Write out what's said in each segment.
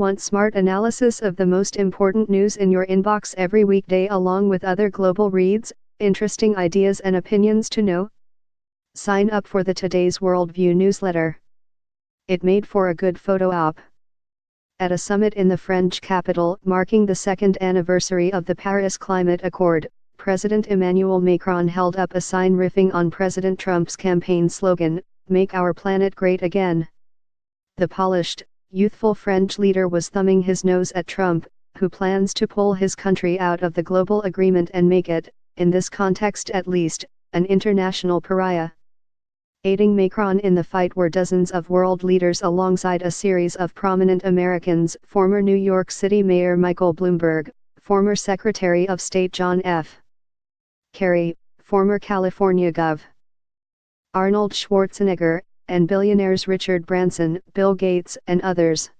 Want smart analysis of the most important news in your inbox every weekday along with other global reads, interesting ideas and opinions to know? Sign up for the Today's Worldview newsletter. It made for a good photo op. At a summit in the French capital marking the second anniversary of the Paris Climate Accord, President Emmanuel Macron held up a sign riffing on President Trump's campaign slogan, "Make our planet great again." The polished, youthful French leader was thumbing his nose at Trump, who plans to pull his country out of the global agreement and make it, in this context at least, an international pariah. Aiding Macron in the fight were dozens of world leaders alongside a series of prominent Americans: former New York City Mayor Michael Bloomberg, former Secretary of State John F. Kerry, former California Gov. Arnold Schwarzenegger, and billionaires Richard Branson, Bill Gates, and others.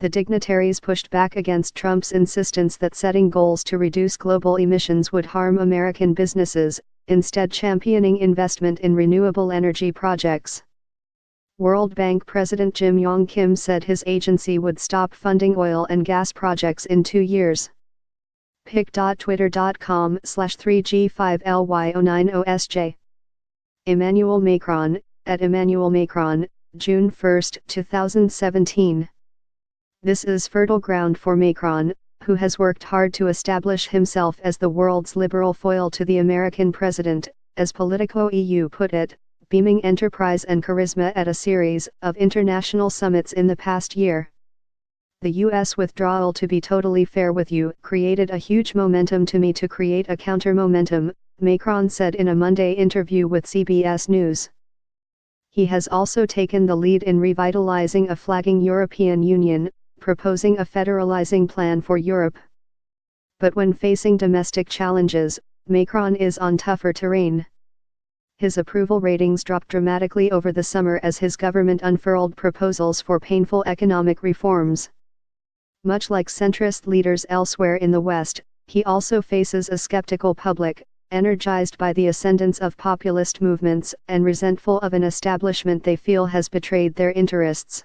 The dignitaries pushed back against Trump's insistence that setting goals to reduce global emissions would harm American businesses, instead championing investment in renewable energy projects. World Bank President Jim Yong Kim said his agency would stop funding oil and gas projects in 2 years. pic.twitter.com/3G5LY090SJ. Emmanuel Macron, at Emmanuel Macron, June 1, 2017. This is fertile ground for Macron, who has worked hard to establish himself as the world's liberal foil to the American president, as Politico EU put it, beaming enterprise and charisma at a series of international summits in the past year. The US withdrawal, to be totally fair with you, created a huge momentum to me to create a counter-momentum, Macron said in a Monday interview with CBS News. He has also taken the lead in revitalizing a flagging European Union, proposing a federalizing plan for Europe. But when facing domestic challenges, Macron is on tougher terrain. His approval ratings dropped dramatically over the summer as his government unfurled proposals for painful economic reforms. Much like centrist leaders elsewhere in the West, he also faces a skeptical public, energized by the ascendance of populist movements and resentful of an establishment they feel has betrayed their interests.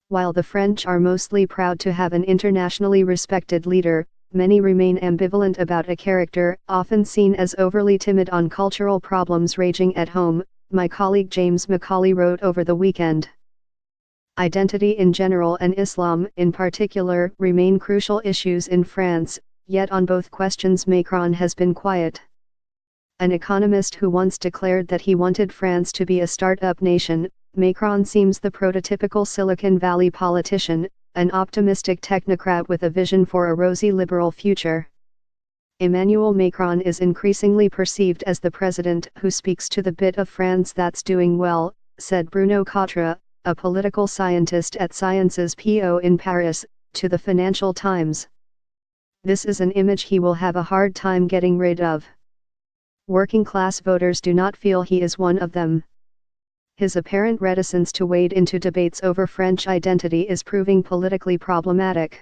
While the French are mostly proud to have an internationally respected leader, many remain ambivalent about a character often seen as overly timid on cultural problems raging at home, my colleague James Macaulay wrote over the weekend. Identity in general and Islam in particular remain crucial issues in France, yet on both questions Macron has been quiet. An economist who once declared that he wanted France to be a start-up nation, Macron seems the prototypical Silicon Valley politician, an optimistic technocrat with a vision for a rosy liberal future. Emmanuel Macron is increasingly perceived as the president who speaks to the bit of France that's doing well, said Bruno Cotre, a political scientist at Sciences Po in Paris, to the Financial Times. This is an image he will have a hard time getting rid of. Working-class voters do not feel he is one of them. His apparent reticence to wade into debates over French identity is proving politically problematic.